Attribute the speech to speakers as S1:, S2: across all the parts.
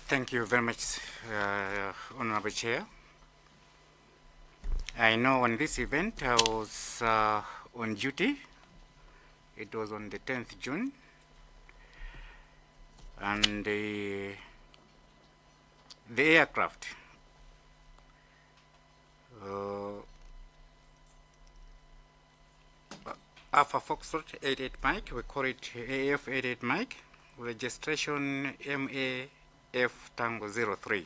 S1: Thank you very much, Honorable Chair. I know on this event I was on duty. It was on the 10th June. And the aircraft Alpha Foxtrot 88 Mike, we call it AF 88 Mike, registration MAF Tango 03.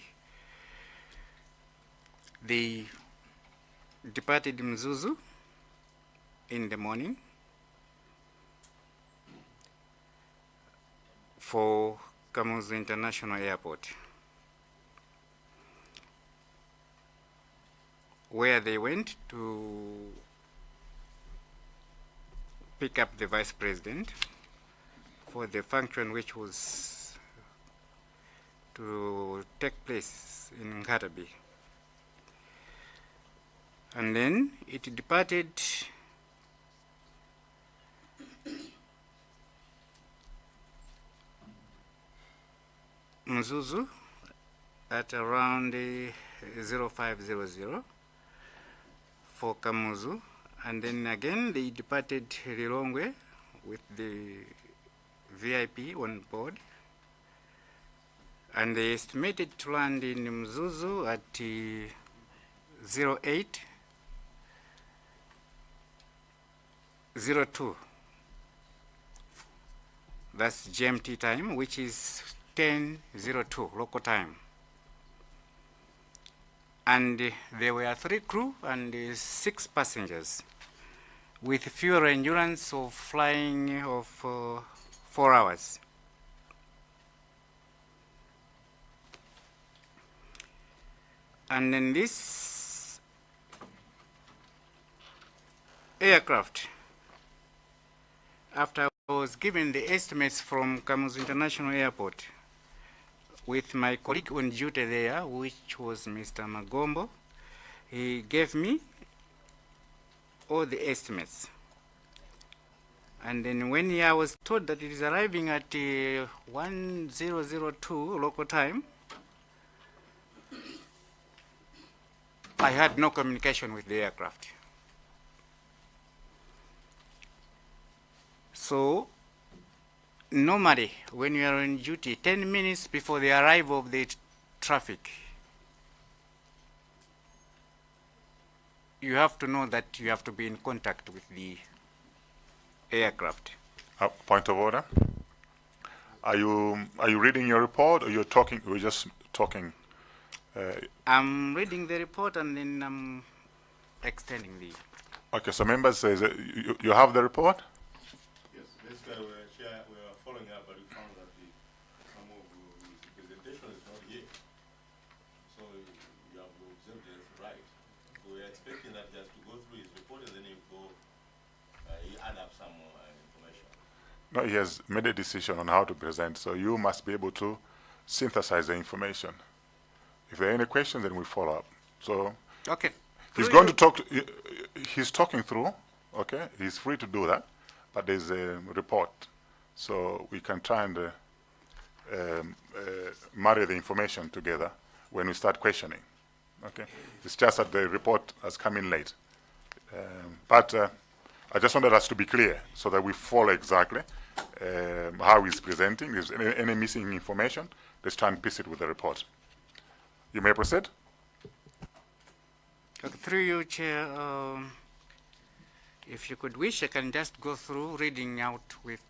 S1: They departed Mzuzu in the morning for Kamuzu International Airport, where they went to pick up the Vice President for the function which was to take place in Ngatabi. And then it departed Mzuzu at around 0500 for Kamuzu, and then again they departed Lilongwe with the VIP on board, and they estimated to land in Mzuzu at 0802. That's GMT time, which is 10:02 local time. And there were 3 crew and 6 passengers, with fuel endurance of flying of 4 hours. And then this aircraft, after I was given the estimates from Kamuzu International Airport with my colleague on duty there, which was Mr. Magombo, he gave me all the estimates. And then when I was told that it is arriving at 1002 local time, I had no communication with the aircraft. So normally, when you are on duty, 10 minutes before the arrival of the traffic, you have to know that you have to be in contact with the aircraft.
S2: Point of order. Are you reading your report, or you're talking? We're just talking.
S1: I'm reading the report and then I'm extending the.
S2: Okay, so members, you have the report.
S3: Yes, basically we are following up, but we found that some of the presentation is not here. So you have observed it right. So we are expecting that just to go through his report and then you add up some information.
S2: No, he has made a decision on how to present, so you must be able to synthesize the information. If there are any questions, then we follow up. So
S1: okay.
S2: He's going to talk. He's talking through. Okay, he's free to do that, but there's a report, so we can try and marry the information together when we start questioning. Okay, it's just that the report has come in late, but I just wanted us to be clear so that we follow exactly how he's presenting. If there's any missing information, let's try and piece it with the report. You may proceed.
S1: Through you, Chair, if you could wish, I can just go through reading out with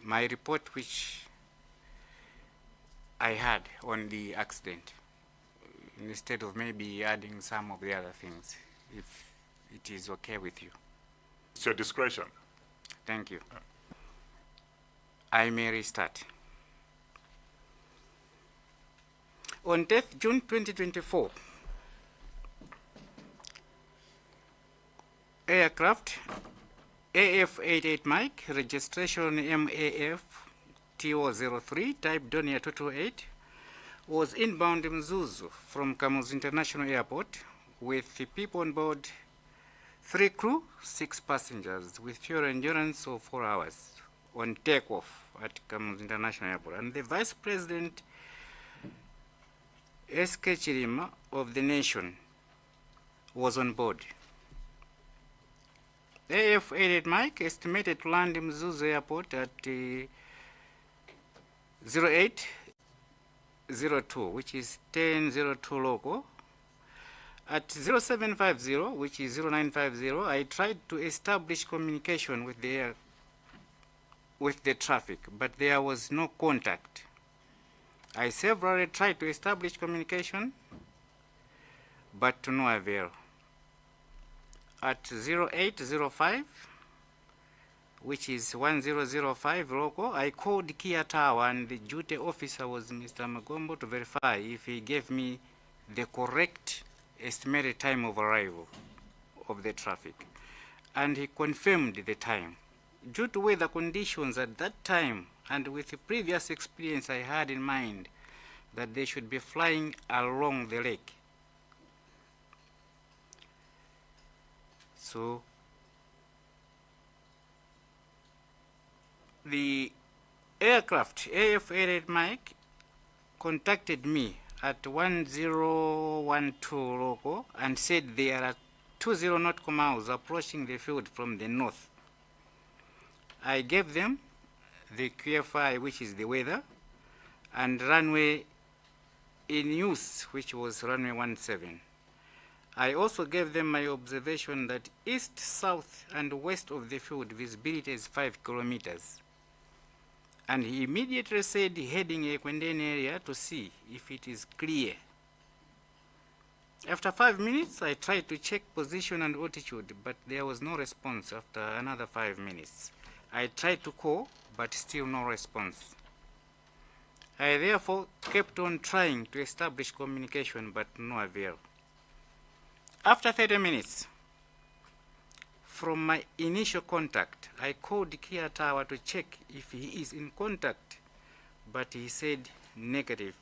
S1: my report, which I had on the accident, instead of maybe adding some of the other things, if it is okay with you.
S2: It's your discretion.
S1: Thank you. I may restart. On 10th June 2024, aircraft AF-88 Mike, registration MAF TO03, type Donia 228, was inbound Mzuzu from Kamuzu International Airport with the people on board 3 crew, 6 passengers, with fuel endurance of 4 hours on takeoff at Kamuzu International Airport. And the Vice President SK Chilima of the Nation was on board. AF-88 Mike estimated to land in Mzuzu Airport at 0802, which is 10:02 local. At 0750, which is 0950, I tried to establish communication with the traffic, but there was no contact. I severally tried to establish communication, but to no avail. At 0805, which is 1005 local, I called Kia Tower, and the duty officer was Mr. Magombo to verify if he gave me the correct estimated time of arrival of the traffic. And he confirmed the time. Due to weather conditions at that time, and with the previous experience I had in mind that they should be flying along the lake. So the aircraft, AF-88 Mike, contacted me at 1012 local and said there are 20 nautical miles approaching the field from the north. I gave them the QFI, which is the weather, and runway in use, which was runway 17. I also gave them my observation that east, south, and west of the field visibility is 5 kilometers. And he immediately said heading a Kwendeni area to see if it is clear. After 5 minutes, I tried to check position and altitude, but there was no response after another 5 minutes. I tried to call, but still no response. I therefore kept on trying to establish communication, but no avail. After 30 minutes, from my initial contact, I called Kia Tower to check if he is in contact, but he said negative.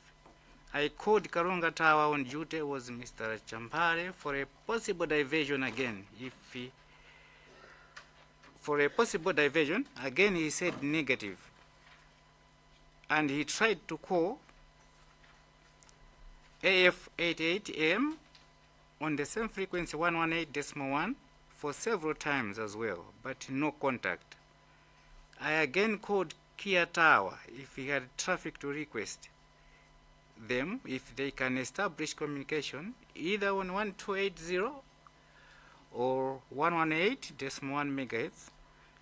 S1: I called Karonga Tower on duty was Mr. Champare for a possible diversion again. He said negative. And he tried to call AF-88M on the same frequency 118.1 for several times as well, but no contact. I again called Kia Tower if he had traffic to request them if they can establish communication either on 1280 or 118.1 megahertz.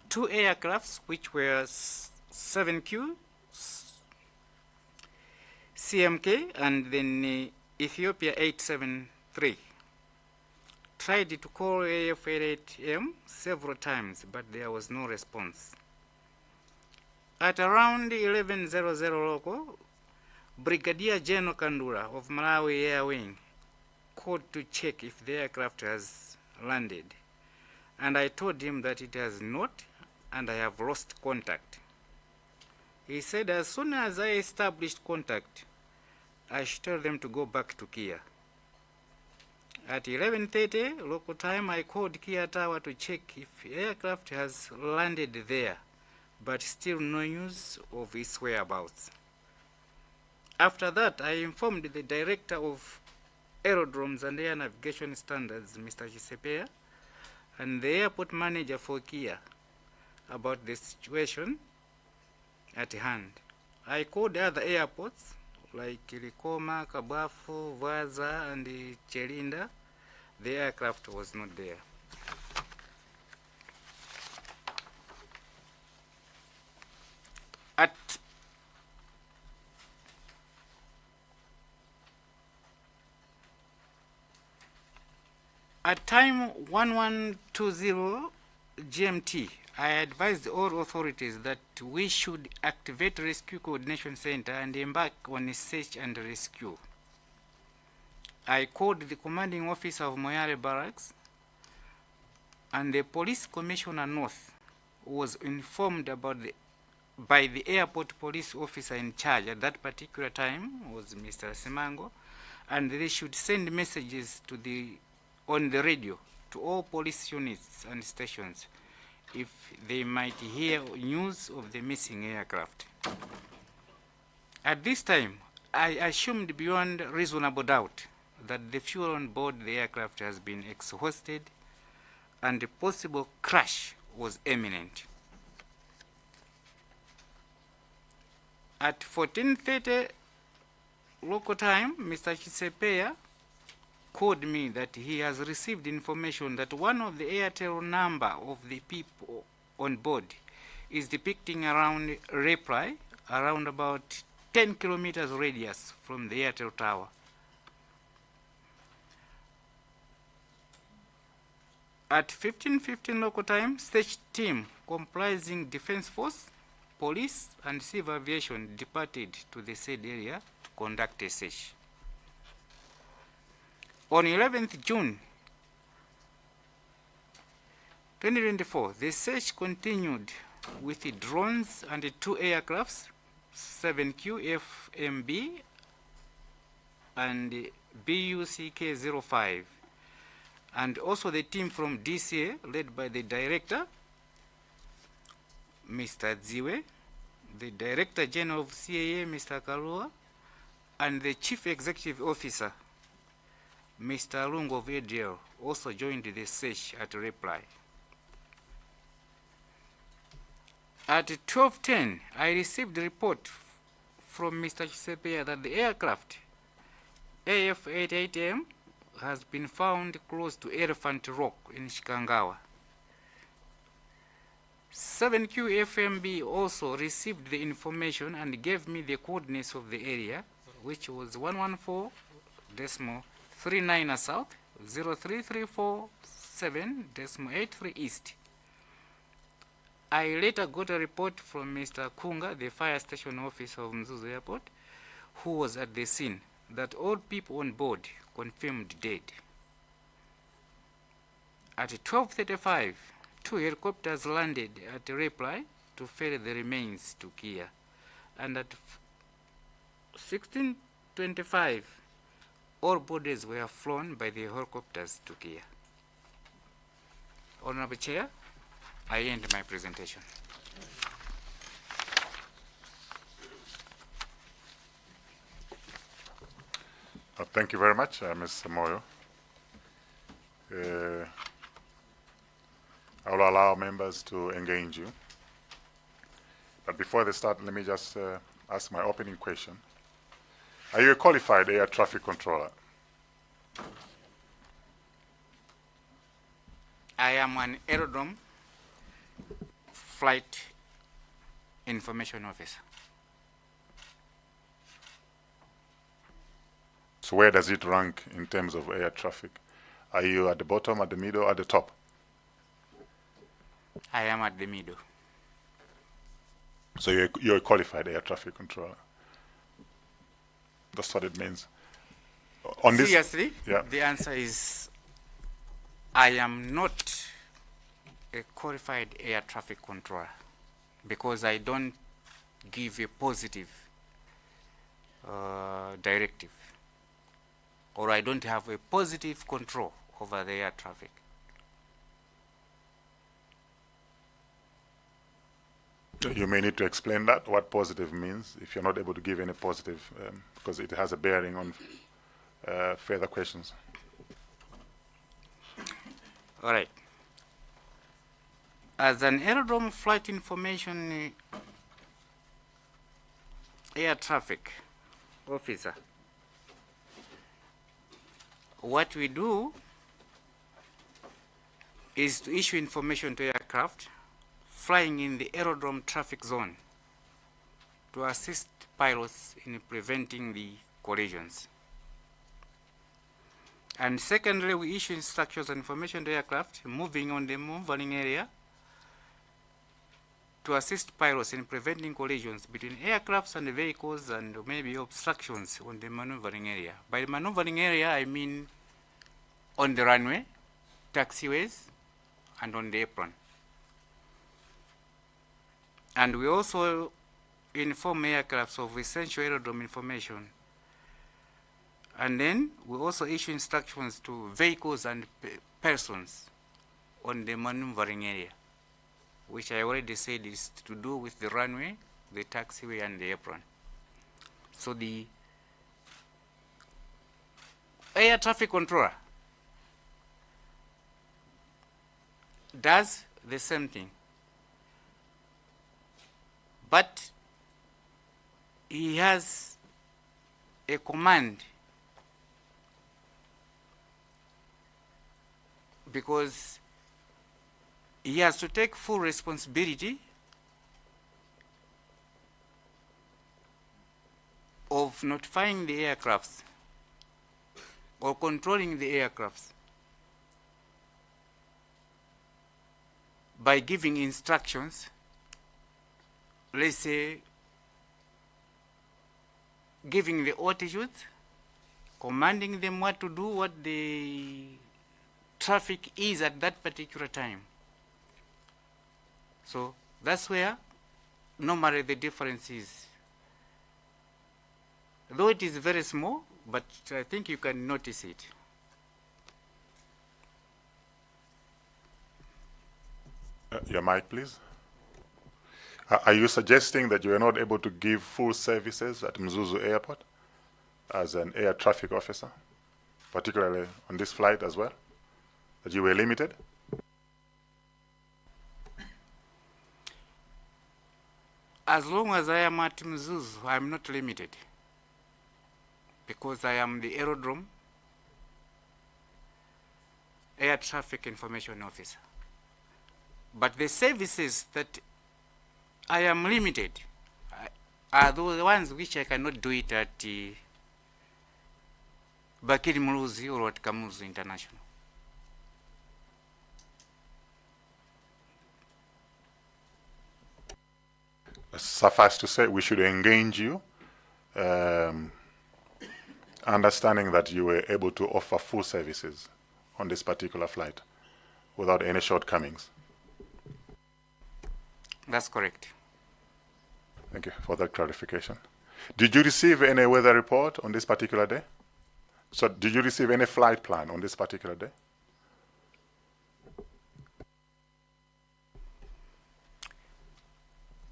S1: Two aircrafts which were 7Q CMK and then Ethiopia 873. Tried to call AF-88M several times, but there was no response. At around 11:00 local, Brigadier General Kandura of Malawi Air Wing called to check if the aircraft has landed, and I told him that it has not, and I have lost contact. He said as soon as I established contact, I should tell them to go back to Kia. At 11:30 local time, I called Kia Tower to check if aircraft has landed there, but still no news of its whereabouts. After that, I informed the Director of Aerodromes and Air Navigation Standards, Mr. Chisepea, and the airport manager for Kia about the situation at hand. I called other airports like Likoma, Kabafu, Vaza, and Chelinda. The aircraft was not there. At time 1120 GMT, I advised all authorities that we should activate Rescue Coordination Center and embark on a search and rescue. I called the commanding officer of Moyale Barracks, and the police commissioner North was informed about by the airport police officer in charge at that particular time, was Mr. Simango, and they should send messages on the radio to all police units and stations if they might hear news of the missing aircraft. At this time, I assumed beyond reasonable doubt that the fuel on board the aircraft has been exhausted and a possible crash was imminent. At 14:30 local time, Mr. Chisepeya called me that he has received information that one of the Airtel number of the people on board is depicting around reply, around about 10 kilometers radius from the Airtel tower. At 15:15 local time, search team comprising Defense Force, Police, and Civil Aviation departed to the said area to conduct a search. On 11th June 2024, the search continued with the drones and the 2 aircrafts, 7QFMB and BUCK-05, and also the team from DCA led by the director, Mr. Ziwe, the Director General of CAA, Mr. Karua, and the Chief Executive Officer, Mr. Lungo of ADL, also joined the search at reply. At 12:10, I received a report from Mr. Chisepeya that the aircraft AF-88M has been found close to Elephant Rock in Shikangawa. 7QFMB also received the information and gave me the coordinates of the area, which was 114.39 south, 03347.83 east. I later got a report from Mr. Kunga, the fire station officer of Mzuzu Airport, who was at the scene, that all people on board confirmed dead. At 12:35, 2 helicopters landed at reply to ferry the remains to Kia. And at 16:25, all bodies were flown by the helicopters to Kia. Honorable Chair, I end my presentation.
S2: Thank you very much, Mr. Moyo. I will allow members to engage you. But before they start, let me just ask my opening question. Are you a qualified air traffic controller?
S1: I am an aerodrome flight information officer.
S2: So where does it rank in terms of air traffic? Are you at the bottom, at the middle, at the top?
S1: I am at the middle.
S2: So you're a qualified air traffic controller. That's what it means. On
S1: Seriously,
S2: this, yeah.
S1: The answer is I am not a qualified air traffic controller because I don't give a positive directive, or I don't have a positive control over the air traffic.
S2: You may need to explain that, what positive means, if you're not able to give any positive, because it has a bearing on further questions.
S1: All right. As an aerodrome flight information air traffic officer, what we do is to issue information to aircraft flying in the aerodrome traffic zone to assist pilots in preventing the collisions. And secondly, we issue instructions and information to aircraft moving on the maneuvering area to assist pilots in preventing collisions between aircrafts and vehicles and maybe obstructions on the maneuvering area. By maneuvering area, I mean on the runway, taxiways, and on the apron. And we also inform aircrafts of essential aerodrome information. And then we also issue instructions to vehicles and persons on the maneuvering area, which I already said is to do with the runway, the taxiway, and the apron. So the air traffic controller does the same thing, but he has a command because he has to take full responsibility of notifying the aircrafts or controlling the aircrafts by giving instructions, let's say giving the altitudes, commanding them what to do, what the traffic is at that particular time. So that's where normally the difference is. Though it is very small, but I think you can notice it.
S2: Your mic, please. Are you suggesting that you are not able to give full services at Mzuzu Airport as an air traffic officer, particularly on this flight as well? That you were limited?
S1: As long as I am at Mzuzu, I am not limited because I am the aerodrome air traffic information officer. But the services that I am limited are the ones which I cannot do it at Bakiri Muluzi or at Kamuzu International.
S2: Suffice to say, we should engage you, understanding that you were able to offer full services on this particular flight without any shortcomings.
S1: That's correct.
S2: Thank you for that clarification. Did you receive any weather report on this particular day? So did you receive any flight plan on this particular day?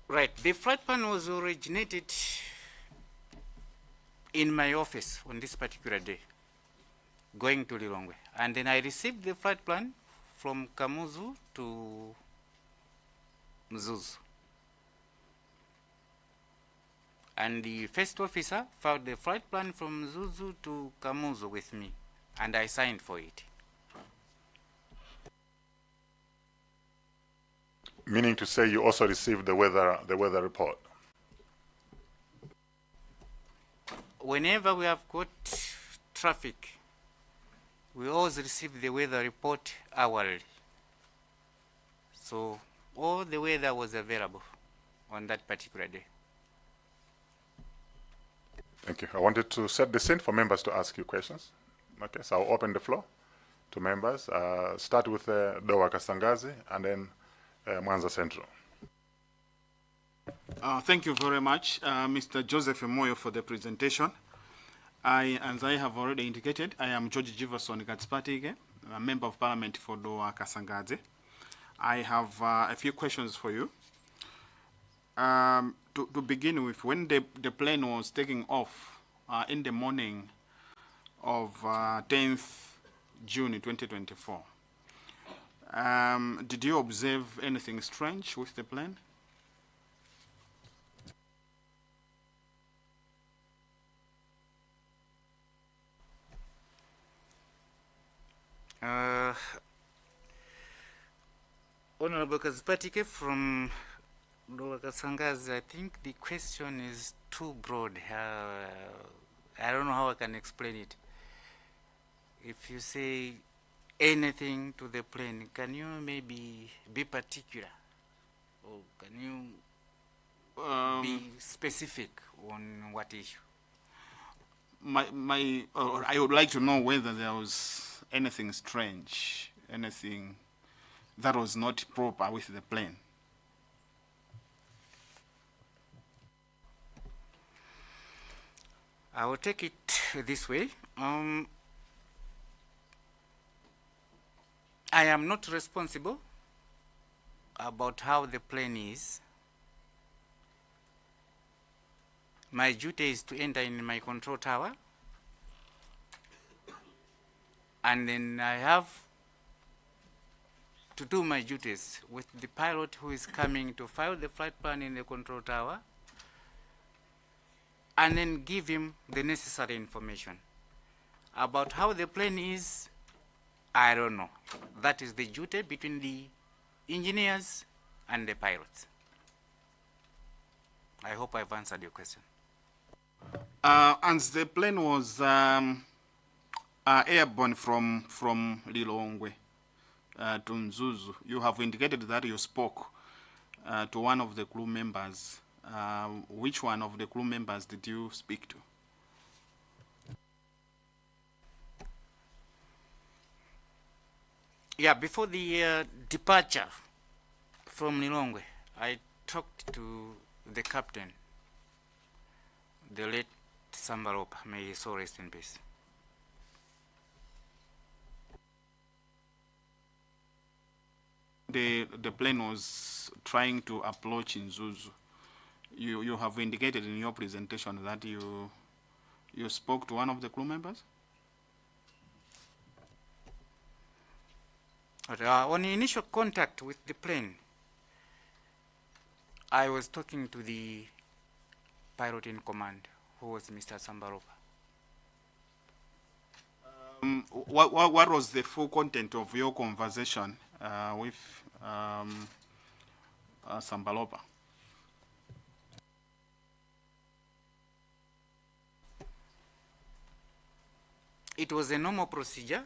S1: Right. The flight plan was originated in my office on this particular day, going to Lilongwe. And then I received the flight plan from Kamuzu to Mzuzu. And the first officer filed the flight plan from Mzuzu to Kamuzu with me, and I signed for it.
S2: Meaning to say you also received the weather report?
S1: Whenever we have got traffic, we always receive the weather report hourly. So all the weather was available on that particular day.
S2: Thank you. I wanted to set the scene for members to ask you questions. Okay, so I'll open the floor to members. Start with Dowa Kasangazi and then Mwanza Central.
S4: Thank you very much, Mr. Joseph Moyo, for the presentation. As I have already indicated, I am George Jiverson Gatspatige, a member of parliament for Dowa Kasangazi. I have a few questions for you. To begin with, when the plane was taking off in the morning of 10th June 2024, did you observe anything strange with the plane?
S1: Honorable Kazipatike from Kasangazi, I think the question is too broad. I don't know how I can explain it. If you say anything to the plane, can you maybe be particular? Or can you be specific on what issue?
S4: I would like to know whether there was anything strange, anything that was not proper with the plane.
S1: I will take it this way. I am not responsible about how the plane is. My duty is to enter in my control tower And then I have to do my duties with the pilot who is coming to file the flight plan in the control tower, and then give him the necessary information. About how the plane is, I don't know. That is the duty between the engineers and the pilots. I hope I've answered your question.
S4: And the plane was airborne from Lilongwe to Mzuzu. You have indicated that you spoke to one of the crew members. Which one of the crew members did you speak to?
S1: Yeah, before the departure from Lilongwe, I talked to the captain, the late Sambaropa, may his soul rest in peace.
S4: The plane was trying to approach in Zuzu. You have indicated in your presentation that you spoke to one of the crew members?
S1: But, on initial contact with the plane, I was talking to the pilot in command, who was Mr. Sambaropa.
S4: What was the full content of your conversation with Sambaropa?
S1: It was a normal procedure.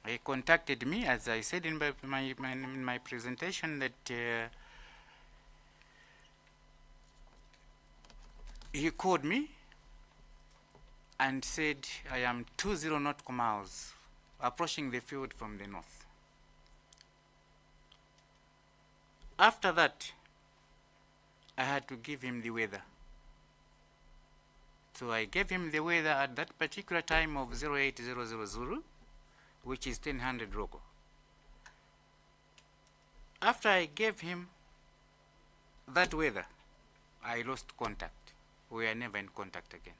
S1: He contacted me, as I said in my presentation, that he called me and said, I am 20 nautical miles approaching the field from the north. After that, I had to give him the weather. So I gave him the weather at that particular time of 0800 Zulu, which is 1000 local. After I gave him that weather, I lost contact. We are never in contact again.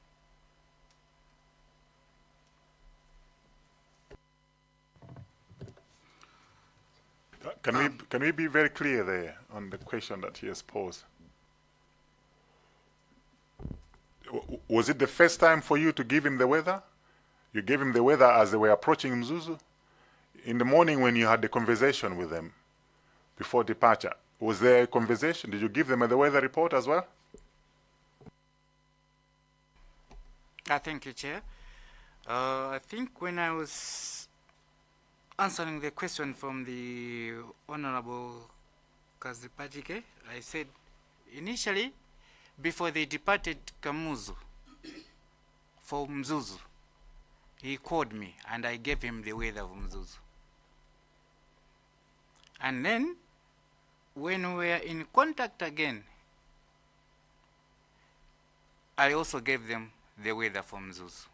S2: Can we be very clear there on the question that he has posed? Was it the first time for you to give him the weather? You gave him the weather as they were approaching Mzuzu? In the morning when you had the conversation with them before departure, was there a conversation? Did you give them the weather report as well?
S1: Thank you, Chair. I think when I was answering the question from the Honorable Kazipatike, I said initially, before they departed Kamuzu for Mzuzu, he called me and I gave him the weather of Mzuzu. And then, when we were in contact again, I also gave them the weather from Mzuzu.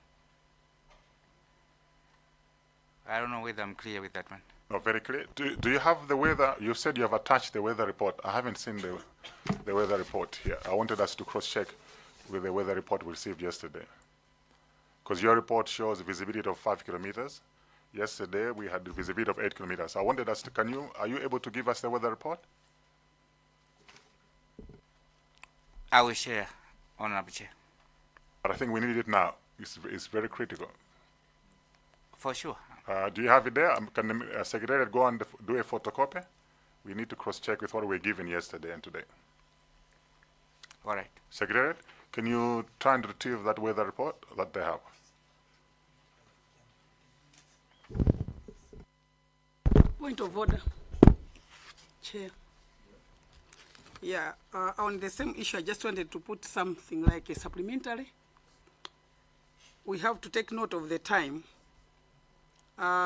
S1: I don't know whether I'm clear with that one.
S2: No, very clear. Do you have the weather? You said you have attached the weather report. I haven't seen the weather report here. I wanted us to cross-check with the weather report we received yesterday. Because your report shows visibility of 5 kilometers. Yesterday, we had the visibility of 8 kilometers. I wanted us to, are you able to give us the weather report?
S1: I will share, Honorable Chair.
S2: But I think we need it now. It's very critical.
S1: For sure.
S2: Do you have it there? Can the Secretariat go and do a photocopy? We need to cross-check with what we were given yesterday and today.
S1: All right.
S2: Secretariat, can you try and retrieve that weather report that they have?
S5: Point of order, Chair. Yeah, on the same issue, I just wanted to put something like a supplementary. We have to take note of the time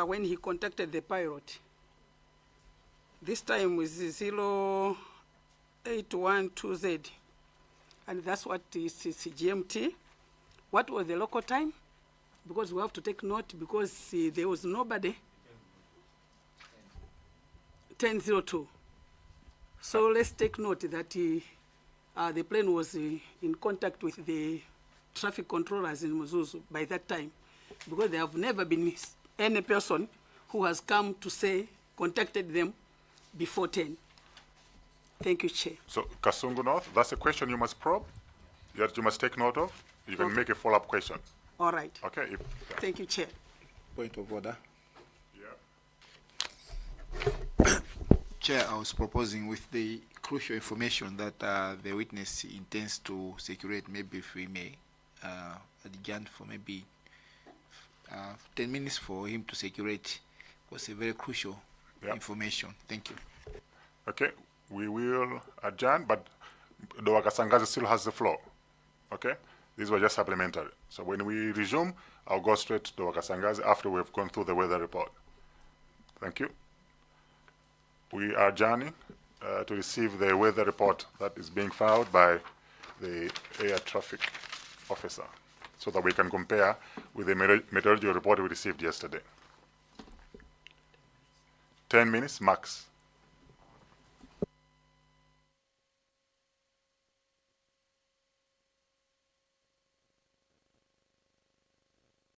S5: when he contacted the pilot. This time was 0812Z, and that's what is GMT. What was the local time? Because we have to take note, because there was nobody. 10:02. So let's take note that the plane was in contact with the traffic controllers in Mzuzu by that time, because they have never been any person who has come to say, contacted them before 10. Thank you, Chair.
S2: So, Kasungu North, that's a question you must probe, that you must take note of. You can make a follow-up question.
S5: All right.
S2: Okay?
S5: Thank you, Chair.
S6: Point of order.
S2: Yeah.
S6: Chair, I was proposing with the crucial information that the witness intends to circulate, maybe if we may adjourn for maybe 10 minutes for him to circulate, was a very crucial information. Thank you.
S2: Okay, we will adjourn, but Dowa Kasangazi still has the floor. Okay, these were just supplementary. So when we resume, I'll go straight to Dowa Kasangazi after we've gone through the weather report. Thank you. We are adjourning to receive the weather report that is being filed by the air traffic officer, so that we can compare with the meteorology report we received yesterday. 10 minutes max.